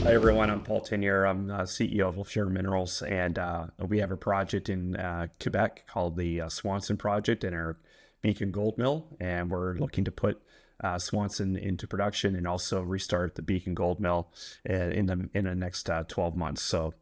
Hi everyone, I'm Paul Ténière. I'm CEO of Lafleur Minerals, and we have a project in Quebec called the Swanson project in our Beacon Gold Mill, and we're looking to put Swanson into production and also restart the Beacon Gold Mill in the next 12 months. So,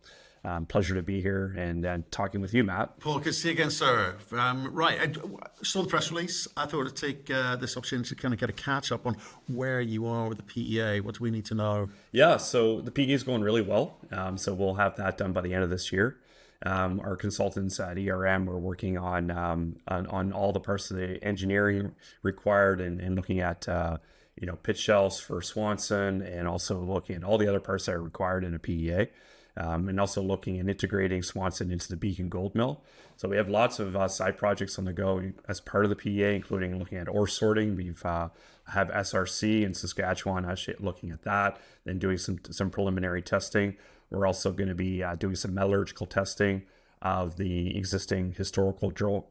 pleasure to be here and talking with you, Matt. Paul, good to see you again, sir. Right, I saw the press release. I thought I'd take this opportunity to kind of get a catch up on where you are with the PEA. What do we need to know? Yeah, so the PEA is going really well. So we'll have that done by the end of this year. Our consultants at ERM are working on all the parts of the engineering required and looking at pit shells for Swanson, and also looking at all the other parts that are required in a PEA. And also looking and integrating Swanson into the Beacon Gold Mill. So we have lots of side projects on the go as part of the PEA, including looking at ore sorting. We've have SRC in Saskatchewan actually looking at that, then doing some preliminary testing. We're also going to be doing some metallurgical testing of the existing historical drill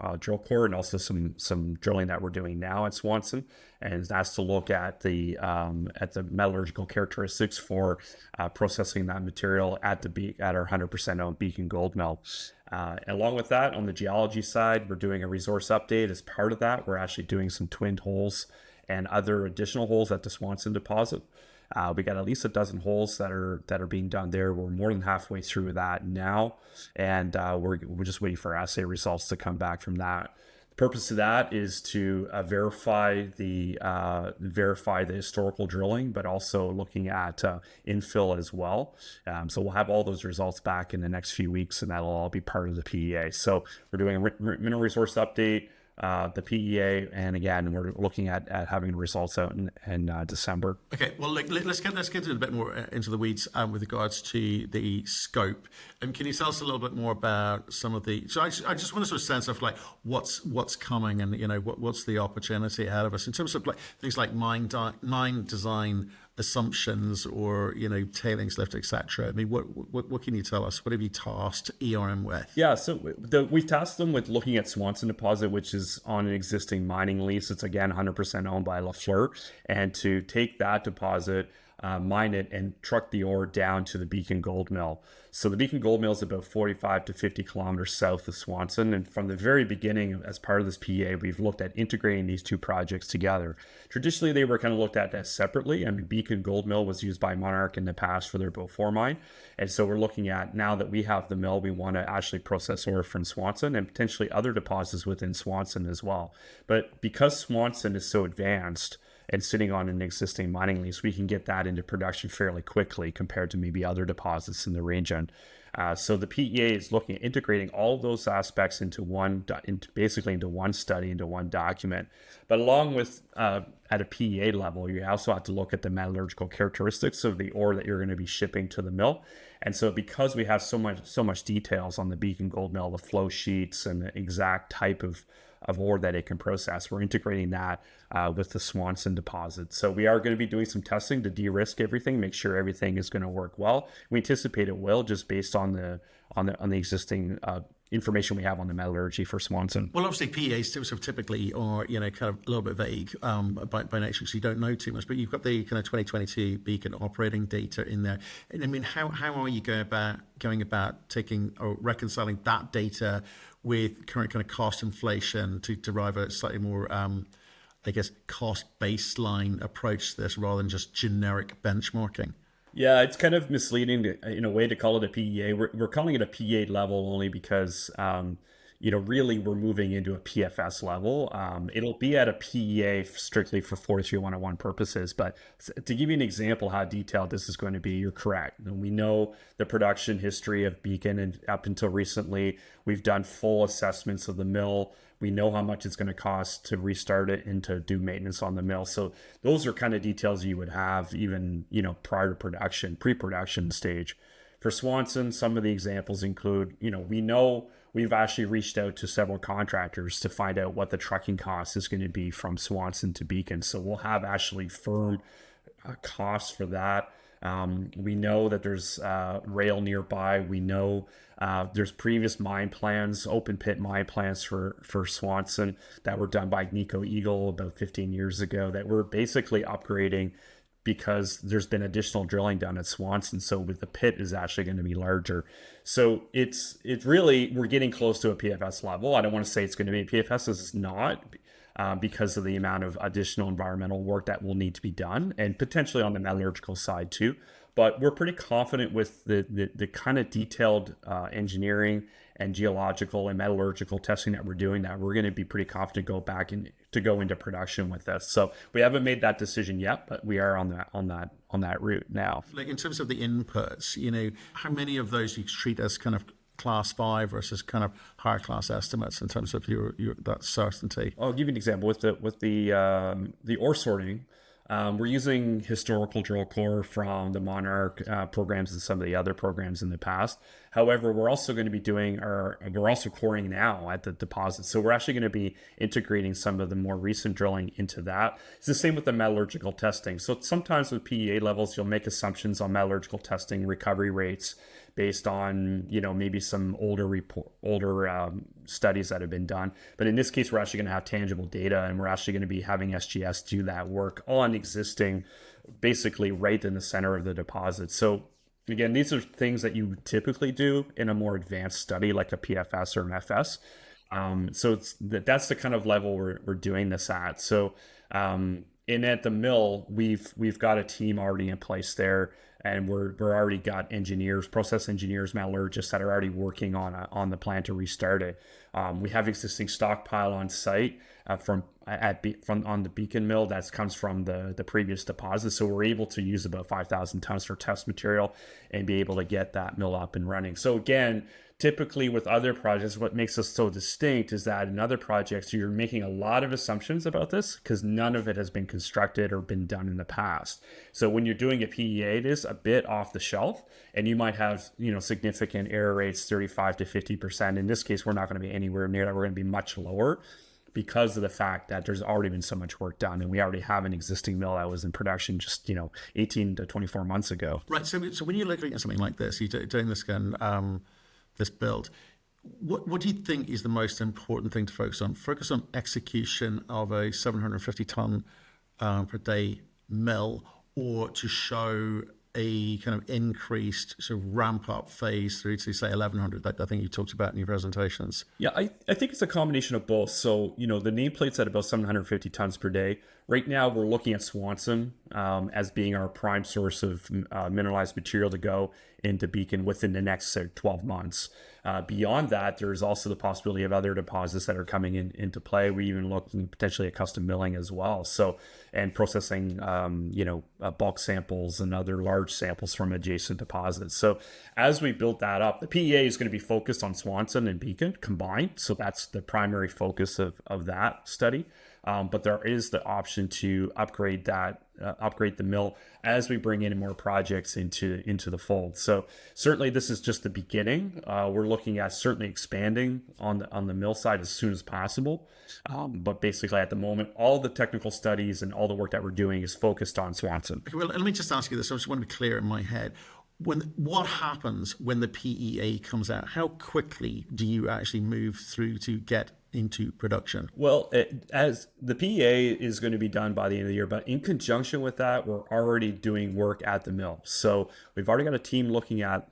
core, and also some drilling that we're doing now at Swanson, and that's to look at the metallurgical characteristics for processing that material at our 100% owned Beacon Gold Mill. Along with that, on the geology side, we're doing a resource update. As part of that, we're actually doing some twinned holes and other additional holes at the Swanson deposit. We got at least a dozen holes that are being done there. We're more than halfway through that now, and we're just waiting for assay results to come back from that. The purpose of that is to verify the historical drilling, but also looking at infill as well. So we'll have all those results back in the next few weeks, and that'll all be part of the PEA. So we're doing a mineral resource update, the PEA, and again, we're looking at having results out in December. Okay, well, let's get a bit more into the weeds with regards to the scope. Can you tell us a little bit more about some of the? So I just want to sort of sense of like what's coming, and what's the opportunity ahead of us in terms of like things like mine design assumptions, or tailings lift, etc. I mean, what can you tell us? What have you tasked ERM with? Yeah, so we've tasked them with looking at Swanson deposit, which is on an existing mining lease. It's again 100% owned by Lafleur, and to take that deposit, mine it, and truck the ore down to the Beacon Gold Mill. So the Beacon Gold Mill is about 45 to 50 kilometers south of Swanson, and from the very beginning, as part of this PEA, we've looked at integrating these two projects together. Traditionally, they were kind of looked at as separately. I mean, Beacon Gold Mill was used by Monarch in the past for their Beaufort mine, and so we're looking at, now that we have the mill, we want to actually process ore from Swanson and potentially other deposits within Swanson as well. But because Swanson is so advanced and sitting on an existing mining lease, we can get that into production fairly quickly compared to maybe other deposits in the region. So the PEA is looking at integrating all of those aspects into one study, into one document. But along with at a PEA level, you also have to look at the metallurgical characteristics of the ore that you're going to be shipping to the mill. And so because we have so much details on the Beacon Gold Mill, the flow sheets and the exact type of ore that it can process, we're integrating that with the Swanson deposit. So we are going to be doing some testing to de-risk everything, make sure everything is going to work well. We anticipate it will, just based on the existing information we have on the metallurgy for Swanson. Well, obviously PEAs sort of typically are kind of a little bit vague by nature, so you don't know too much. But you've got the kind of 2022 Beacon operating data in there. And I mean, how are you going about taking or reconciling that data with current kind of cost inflation to derive a slightly more cost baseline approach to this, rather than just generic benchmarking? Yeah, it's kind of misleading in a way to call it a PEA. We're calling it a PEA level only because, really we're moving into a PFS level. It'll be at a PEA strictly for 43101 purposes. But to give you an example how detailed this is going to be, you're correct. And we know the production history of Beacon, and up until recently, we've done full assessments of the mill. We know how much it's going to cost to restart it and to do maintenance on the mill. So those are kind of details you would have even, prior to production, pre-production stage. For Swanson, some of the examples include, we know we've actually reached out to several contractors to find out what the trucking cost is going to be from Swanson to Beacon. So we'll have actually firm costs for that. We know that there's rail nearby. We know there's previous mine plans, open pit mine plans for Swanson that were done by Nico Eagle about 15 years ago that were basically upgrading because there's been additional drilling done at Swanson. So with the pit is actually going to be larger. So it's really, we're getting close to a PFS level. I don't want to say it's going to be a PFS. It's not, because of the amount of additional environmental work that will need to be done, and potentially on the metallurgical side too. But we're pretty confident with the kind of detailed engineering and geological and metallurgical testing that we're doing, that we're going to be pretty confident to go into production with this. So we haven't made that decision yet, but we are on that route now. Like in terms of the inputs, how many of those you treat as kind of class 5 versus kind of higher class estimates in terms of your that certainty? I'll give you an example with the ore sorting. We're using historical drill core from the Monarch programs and some of the other programs in the past. However, we're also going to be we're also coring now at the deposit. So we're actually going to be integrating some of the more recent drilling into that. It's the same with the metallurgical testing. So sometimes with PEA levels, you'll make assumptions on metallurgical testing, recovery rates, based on maybe some older studies that have been done. But in this case, we're actually going to have tangible data, and we're actually going to be having SGS do that work on existing, basically right in the center of the deposit. So again, these are things that you typically do in a more advanced study like a PFS or an FS. So that's the kind of level we're doing this at. So and at the mill, we've got a team already in place there, and we're already got engineers, process engineers, metallurgists that are already working on the plan to restart it. We have existing stockpile on site from on the Beacon mill that comes from the previous deposit, so we're able to use about 5,000 tons for test material and be able to get that mill up and running. So again, typically with other projects, what makes us so distinct is that in other projects, you're making a lot of assumptions about this because none of it has been constructed or been done in the past. So when you're doing a PEA, it is a bit off the shelf, and you might have, significant error rates, 35 to 50%. In this case, we're not going to be anywhere near that. We're going to be much lower because of the fact that there's already been so much work done, and we already have an existing mill that was in production just 18 to 24 months ago. Right. So when you're looking at something like this, you're doing this again. This build, what do you think is the most important thing to focus on? Focus on execution of a 750 ton per day mill, or to show a kind of increased sort of ramp up phase through to say 1100 that I think you talked about in your presentations? Yeah, I think it's a combination of both. So, the nameplate's at about 750 tons per day. Right now, we're looking at Swanson as being our prime source of mineralized material to go into Beacon within the next 12 months. Beyond that, there's also the possibility of other deposits that are coming into play. We even looked potentially at custom milling as well. So, and processing, bulk samples and other large samples from adjacent deposits. So as we build that up, the PEA is going to be focused on Swanson and Beacon combined. So that's the primary focus of that study. But there is the option to upgrade the mill as we bring in more projects into the fold. So certainly this is just the beginning. We're looking at certainly expanding on the mill side as soon as possible. But basically at the moment, all the technical studies and all the work that we're doing is focused on Swanson. Okay, well, let me just ask you this. I just want to be clear in my head. What happens when the PEA comes out? How quickly do you actually move through to get into production? Well, as the PEA is going to be done by the end of the year, but in conjunction with that, we're already doing work at the mill. So we've already got a team looking at,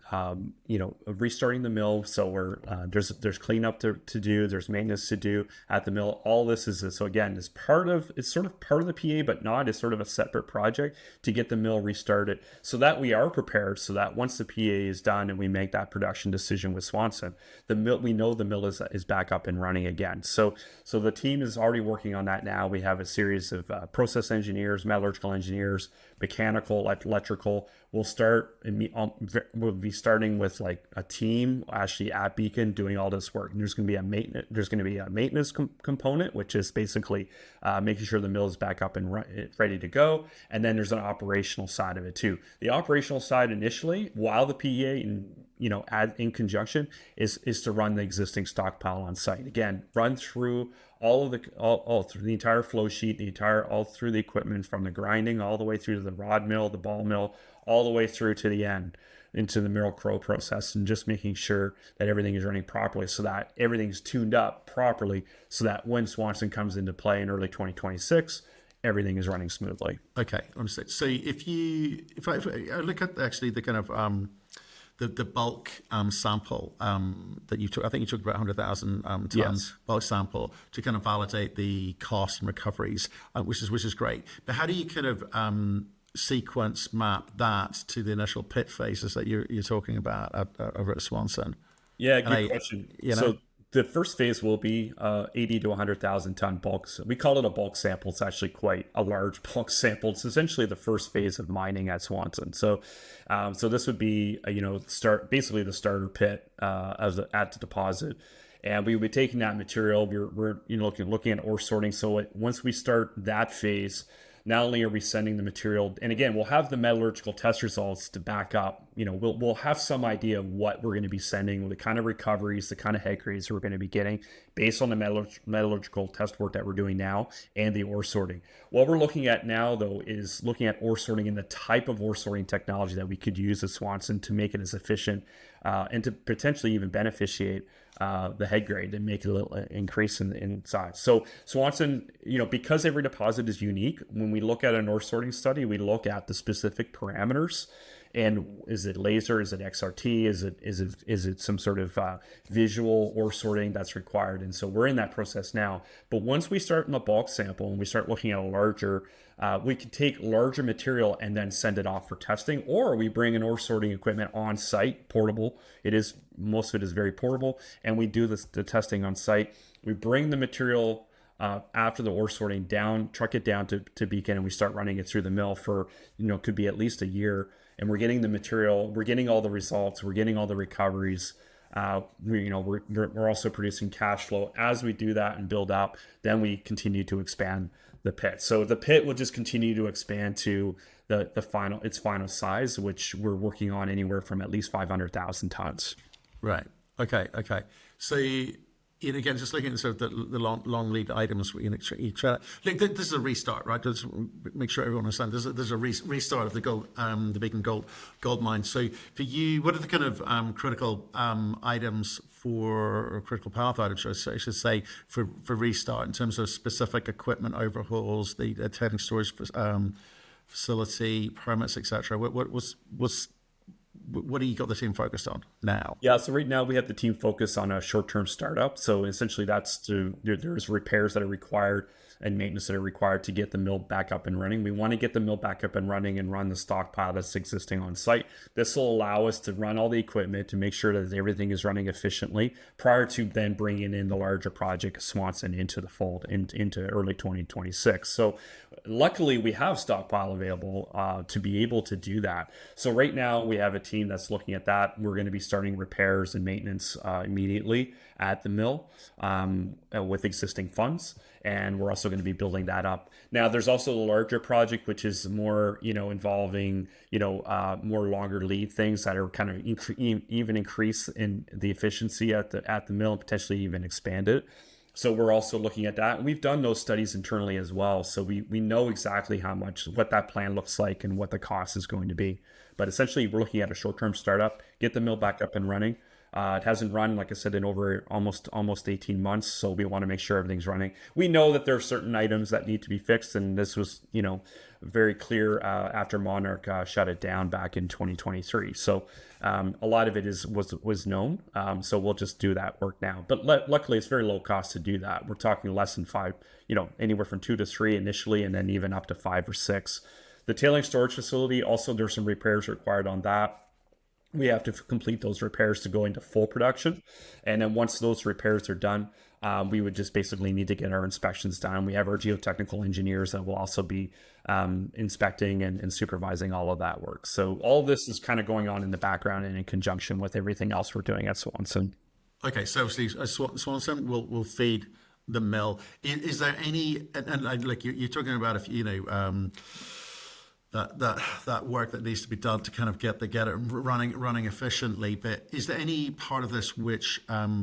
restarting the mill. So there's cleanup to do, there's maintenance to do at the mill. All this is, so again, it's sort of part of the PEA, but not. It's sort of a separate project to get the mill restarted so that we are prepared, so that once the PEA is done and we make that production decision with Swanson, we know the mill is back up and running again. So the team is already working on that now. We have a series of process engineers, metallurgical engineers, mechanical, electrical. We'll be starting with like a team actually at Beacon doing all this work. And there's going to be a maintenance component, which is basically making sure the mill is back up and ready to go. And then there's an operational side of it too. The operational side initially, while the PEA in conjunction is to run the existing stockpile on site. Again, run through all through the entire flow sheet, all through the equipment, from the grinding all the way through to the rod mill, the ball mill, all the way through to the end into the Merrill-Crowe process, and just making sure that everything is running properly, so that everything's tuned up properly, so that when Swanson comes into play in early 2026, everything is running smoothly. Okay, understood. So if I look at actually the kind of the bulk sample that you took, I think you took about 100,000 tons Yes. bulk sample to kind of validate the costs and recoveries, which is great. But how do you kind of sequence map that to the initial pit phases that you're talking about over at Swanson? Yeah, And good question. you know, So the first phase will be 80 to 100,000 ton bulk. We call it a bulk sample. It's actually quite a large bulk sample. It's essentially the first phase of mining at Swanson. So, so this would be basically the starter pit at the deposit, and we would be taking that material. We're looking at ore sorting. So once we start that phase, not only are we sending the material, and again, we'll have the metallurgical test results to back up. We'll have some idea of what we're going to be sending, the kind of recoveries, the kind of head grades we're going to be getting based on the metallurgical test work that we're doing now and the ore sorting. What we're looking at now, though, is looking at ore sorting and the type of ore sorting technology that we could use at Swanson to make it as efficient and to potentially even beneficiate the head grade and make it a little increase in size. So Swanson, because every deposit is unique, when we look at an ore sorting study, we look at the specific parameters. And is it laser? Is it XRT? Is it some sort of visual ore sorting that's required? And so we're in that process now. But once we start in the bulk sample and we start looking at a larger, we can take larger material and then send it off for testing, or we bring an ore sorting equipment on site, portable. Most of it is very portable, and we do the testing on site. We bring the material after the ore sorting down, truck it down to Beacon, and we start running it through the mill for could be at least a year. And we're getting the material, we're getting all the results, we're getting all the recoveries. We're also producing cash flow as we do that and build up. Then we continue to expand the pit. So the pit will just continue to expand to its final size, which we're working on anywhere from at least 500,000 tons. right. Okay. So again, just looking at sort of the long lead items, this is a restart, right? Just make sure everyone understands. There's a restart of the Beacon gold mine. So for you, what are the kind of critical items or critical path items, I should say, for restart in terms of specific equipment overhauls, the tailings storage facility, permits, etc. What do you got the team focused on now? Yeah, so right now we have the team focus on a short-term startup. So essentially there's repairs that are required and maintenance that are required to get the mill back up and running. We want to get the mill back up and running and run the stockpile that's existing on site. This will allow us to run all the equipment to make sure that everything is running efficiently prior to then bringing in the larger project Swanson into the fold into early 2026. So luckily we have stockpile available to be able to do that. So right now we have a team that's looking at that. We're going to be starting repairs and maintenance immediately at the mill with existing funds. And we're also going to be building that up. Now, there's also a larger project, which is more, involving, more longer lead things that are kind of even increase in the efficiency at the mill and potentially even expand it. So we're also looking at that. And we've done those studies internally as well. So we know exactly what that plan looks like and what the cost is going to be. But essentially, we're looking at a short-term startup, get the mill back up and running. It hasn't run, like I said, in over almost 18 months. So we want to make sure everything's running. We know that there are certain items that need to be fixed. And this was, very clear after Monarch shut it down back in 2023. So a lot of it was known. So we'll just do that work now. But luckily, it's very low cost to do that. We're talking less than 5, anywhere from 2 to 3 initially, and then even up to 5 or 6. The tailing storage facility, also there's some repairs required on that. We have to complete those repairs to go into full production. And then once those repairs are done, we would just basically need to get our inspections done. We have our geotechnical engineers that will also be inspecting and supervising all of that work. So all of this is kind of going on in the background and in conjunction with everything else we're doing at Swanson. Okay, so obviously Swanson will feed the mill. Is there any, and like you're talking about, if that work that needs to be done to kind of get it running efficiently, but is there any part of this which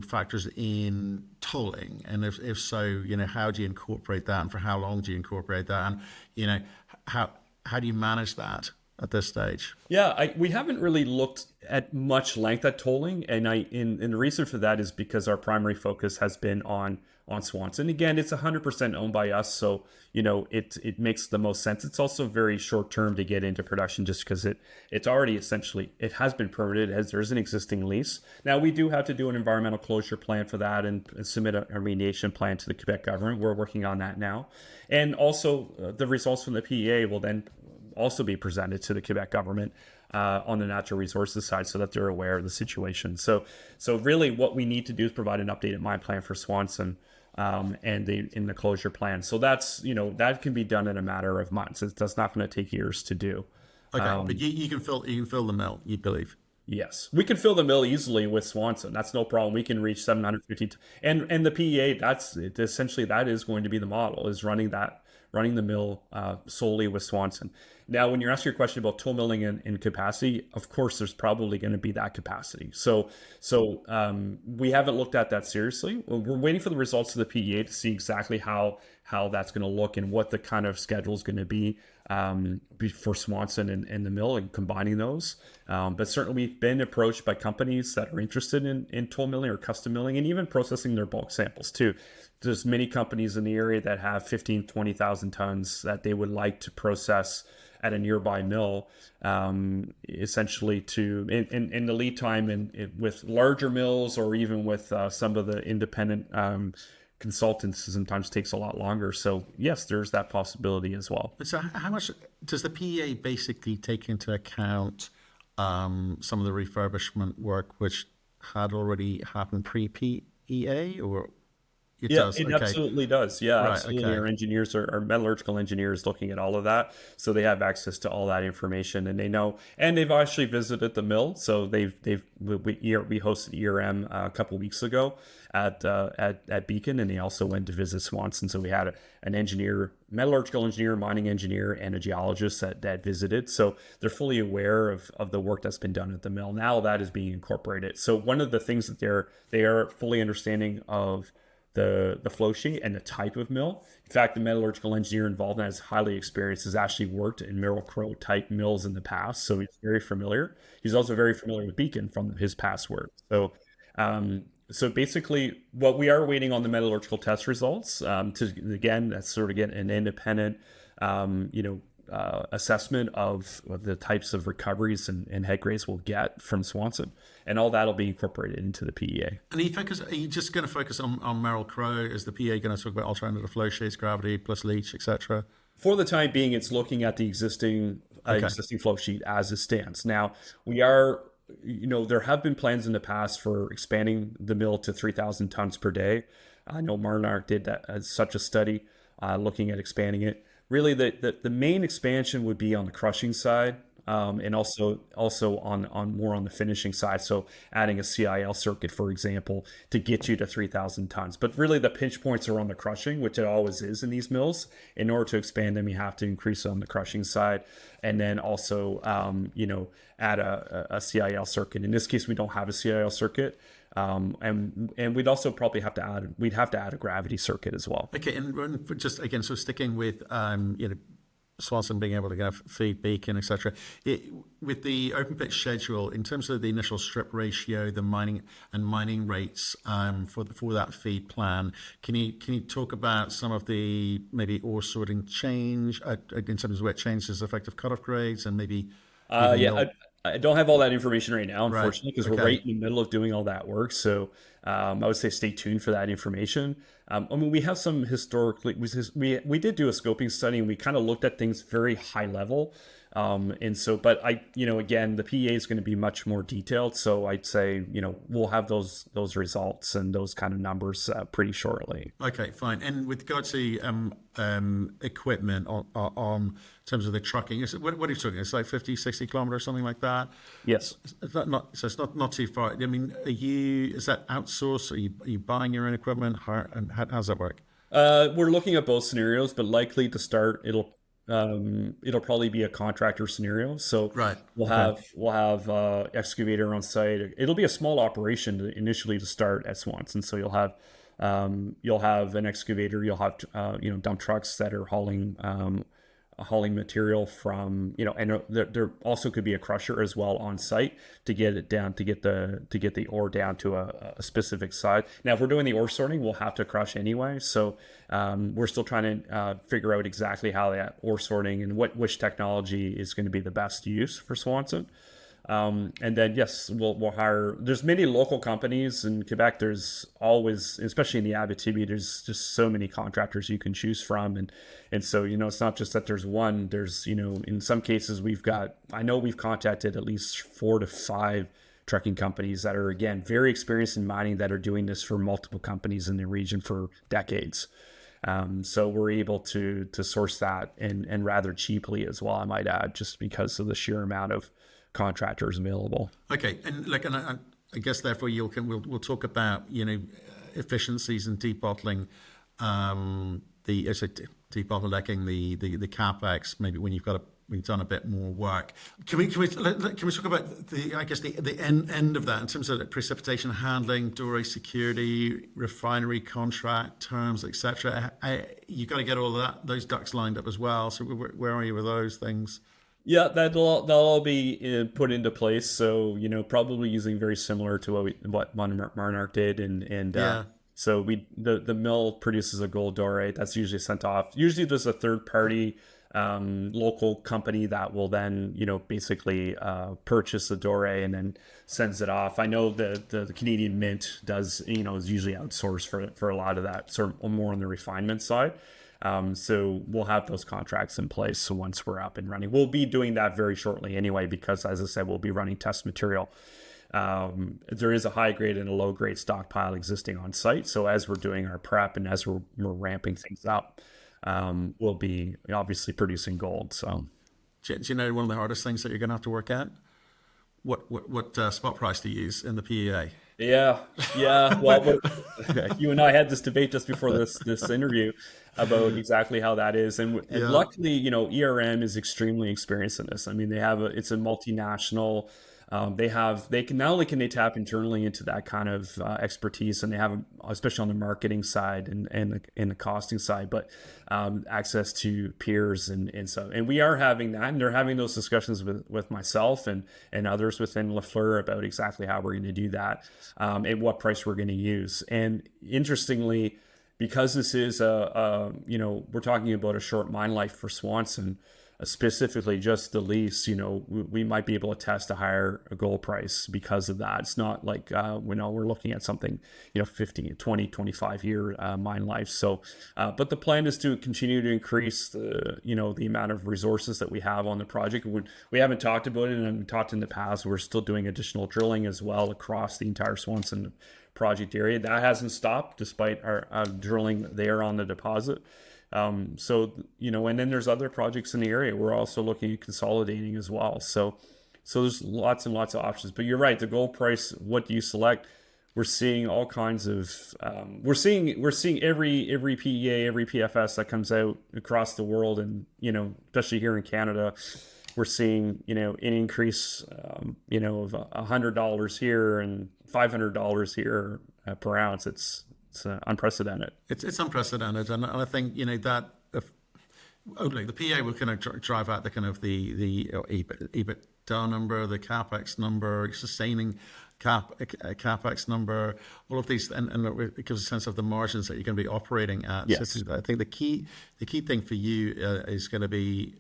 factors in tolling? And if so, how do you incorporate that, and for how long do you incorporate that, and how do you manage that at this stage? Yeah, we haven't really looked at much length at tolling, and the reason for that is because our primary focus has been on Swanson. Again, it's 100% owned by us, so it makes the most sense. It's also very short term to get into production, just because it's already essentially, it has been permitted as there's an existing lease. Now we do have to do an environmental closure plan for that and submit a remediation plan to the Quebec government. We're working on that now, and also the results from the PEA will then also be presented to the Quebec government on the natural resources side, so that they're aware of the situation. So really what we need to do is provide an updated mine plan for Swanson, and in the closure plan. So that's, that can be done in a matter of months. That's not going to take years to do. Okay, but you can fill the mill, you believe? Yes, we can fill the mill easily with Swanson. That's no problem. We can reach 750, and the PEA. Essentially that is going to be the model, is running the mill solely with Swanson. Now, when you're asking your question about toll milling in capacity, of course, there's probably going to be that capacity. So we haven't looked at that seriously. We're waiting for the results of the PEA to see exactly how that's going to look and what the kind of schedule is going to be for Swanson and the mill, and combining those. But certainly we've been approached by companies that are interested in toll milling or custom milling, and even processing their bulk samples too. There's many companies in the area that have 15, 20,000 tons that they would like to process at a nearby mill, essentially in the lead time, and with larger mills, or even with some of the independent consultants, sometimes takes a lot longer. So yes, there's that possibility as well. So how much does the PEA basically take into account some of the refurbishment work which had already happened pre-PEA, or it does? It absolutely does. Yeah, Right, absolutely. okay. Our engineers our metallurgical engineers looking at all of that. So they have access to all that information, and they know, and they've actually visited the mill. So we hosted ERM a couple weeks ago at Beacon, and they also went to visit Swanson. So we had an engineer, metallurgical engineer, mining engineer, and a geologist that visited. So they're fully aware of the work that's been done at the mill. Now that is being incorporated. So one of the things that they are fully understanding of the flow sheet and the type of mill. In fact, the metallurgical engineer involved in that is highly experienced, has actually worked in Merrill-Crowe type mills in the past, so he's very familiar. He's also very familiar with Beacon from his past work. So basically, what we are waiting on the metallurgical test results that's sort of get an independent, assessment of the types of recoveries and head grades we'll get from Swanson, and all that'll be incorporated into the PEA. And are you just going to focus on Merrill-Crowe? Is the PEA going to talk about alternative flow sheets, gravity plus leach, etc.? For the time being, it's looking at the existing flow sheet as it stands. Now, we are, there have been plans in the past for expanding the mill to 3,000 tons per day. I know Marnar did that as such a study, looking at expanding it. Really, the main expansion would be on the crushing side, and also on more on the finishing side. So adding a CIL circuit, for example, to get you to 3,000 tons. But really, the pinch points are on the crushing, which it always is in these mills. In order to expand them, you have to increase on the crushing side, and then also add a CIL circuit. In this case, we don't have a CIL circuit. And we'd also probably have to add a gravity circuit as well. Okay, and just again, so sticking with Swanson being able to kind of feed Beacon, etc. With the open pit schedule, in terms of the initial strip ratio, the mining rates for that feed plan, can you talk about some of the maybe ore sorting change in terms of where it changes effective cutoff grades, and maybe I don't have all that information right now, unfortunately, because Right. we're right in the middle of doing all that work. So I would say stay tuned for that information. We have some historically, we did do a scoping study, and we kind of looked at things very high level. But again, the PEA is going to be much more detailed. So I'd say, we'll have those results and those kind of numbers pretty shortly. Okay, fine. And with regard to equipment on terms of the trucking, what are you talking? It's like 50, 60 kilometers, something like that? Yes. So it's not too far. I mean, is that outsourced? Are you buying your own equipment? How's that work? We're looking at both scenarios, but likely to start, it'll probably be a contractor scenario. So Right. we'll have excavator on site. It'll be a small operation initially to start at Swanson. So you'll have an excavator. You'll have dump trucks that are hauling hauling material from, and there also could be a crusher as well on site to get it down, to get the ore down to a specific size. Now, if we're doing the ore sorting, we'll have to crush anyway. So we're still trying to figure out exactly how that ore sorting and which technology is going to be the best use for Swanson. And then, yes, we'll hire. There's many local companies in Quebec. There's always, especially in the Abitibi, there's just so many contractors you can choose from. And so, it's not just that there's one. There's, in some cases I know we've contacted at least 4 to 5 trucking companies that are, again, very experienced in mining, that are doing this for multiple companies in the region for decades. So we're able to source that and rather cheaply as well, I might add, just because of the sheer amount of contractors available. Okay, and I guess therefore we'll talk about efficiencies and debottling, debottlenecking the capex, maybe when you've done a bit more work. Can we talk about the end of that in terms of precipitation handling, doré security, refinery contract terms, etc. You got to get all of those ducks lined up as well. So where are you with those things? Yeah, that'll all be put into place. So probably using very similar to what Monarch did, and so the mill produces a gold doré that's usually sent off. Usually there's a third party local company that will then basically purchase the doré and then sends it off. I know the Canadian Mint does is usually outsourced for a lot of that, sort of more on the refinement side. So we'll have those contracts in place. So once we're up and running, we'll be doing that very shortly anyway, because as I said, we'll be running test material. There is a high grade and a low grade stockpile existing on site. So as we're doing our prep and as we're ramping things up, we'll be obviously producing gold. So, do you know one of the hardest things that you're going to have to work at? What spot price to use in the PEA? Yeah. Well, you and I had this debate just before this interview about exactly how that is, and luckily, ERM is extremely experienced in this. I mean, it's a multinational. They can not only tap internally into that kind of expertise, and they have, especially on the marketing side and the costing side, but access to peers and we are having that, and they're having those discussions with myself and others within Lafleur about exactly how we're going to do that, and what price we're going to use. And interestingly, because this is we're talking about a short mine life for Swanson, specifically just the lease, we might be able to test a higher gold price because of that. It's not like, we're looking at something, 15, 20, 25 year mine life. So, but the plan is to continue to increase the amount of resources that we have on the project. We haven't talked about it, and talked in the past. We're still doing additional drilling as well across the entire Swanson project area. That hasn't stopped despite our drilling there on the deposit. And then there's other projects in the area. We're also looking at consolidating as well. So there's lots and lots of options. But you're right, the gold price, what do you select? We're seeing all kinds of, we're seeing every PEA, every PFS that comes out across the world, and especially here in Canada, we're seeing an increase of $100 here and $500 here per ounce. It's unprecedented. It's unprecedented, and I think that the PA will kind of drive out the kind of the EBITDA number, the capex number, sustaining capex number, all of these, and it gives a sense of the margins that you're going to be operating at. Yes. So I think the key thing for you is going to be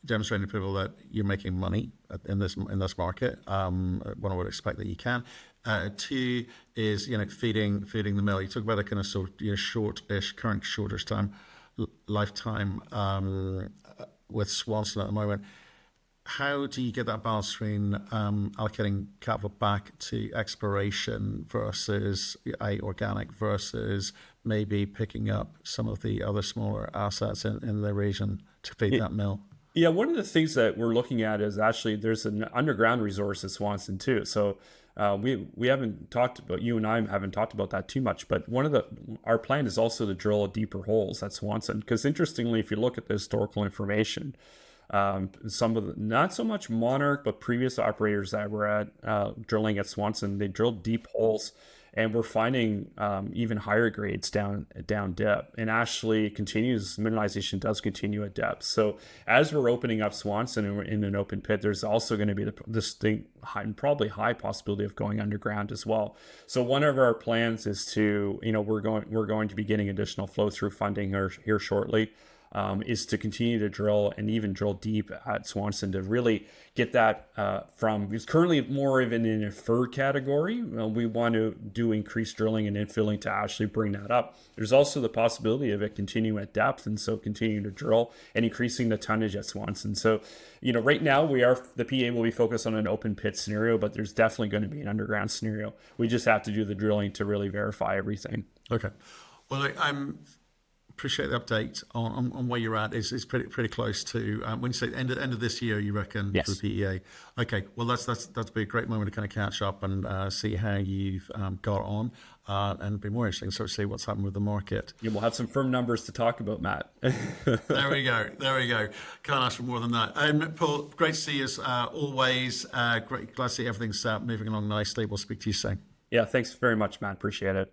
demonstrating to people that you're making money in this market. One would expect that you can. 2 is feeding the mill. You talk about a kind of shortish, current shortish time lifetime with Swanson at the moment. How do you get that balance between allocating capital back to exploration versus organic versus maybe picking up some of the other smaller assets in the region to feed that mill? Yeah, one of the things that we're looking at is actually there's an underground resource at Swanson too. So we haven't talked about, you and I haven't talked about that too much, but our plan is also to drill deeper holes at Swanson, because interestingly, if you look at the historical information, some of the, not so much Monarch, but previous operators that were at drilling at Swanson, they drilled deep holes, and we're finding even higher grades down dip, and actually continues, mineralization does continue at depth. So as we're opening up Swanson and we're in an open pit, there's also going to be the distinct and probably high possibility of going underground as well. So one of our plans is to, we're going to be getting additional flow through funding here shortly. Is to continue to drill and even drill deep at Swanson to really get that from, it's currently more of an inferred category. We want to do increased drilling and infilling to actually bring that up. There's also the possibility of it continuing at depth, and so continuing to drill and increasing the tonnage at Swanson. So, right now the PEA will be focused on an open pit scenario, but there's definitely going to be an underground scenario. We just have to do the drilling to really verify everything. Okay. Well, appreciate the update on where you're at. It's pretty close to when you say end of this year, you reckon? Yes. For the PEA. Okay, well that's be a great moment to kind of catch up and see how you've got on, and be more interesting to see what's happened with the market. Yeah, we'll have some firm numbers to talk about, Matt. There we go. Can't ask for more than that. Paul, great to see you as always. Glad to see everything's moving along nicely. We'll speak to you soon. Yeah, thanks very much, Matt. Appreciate it.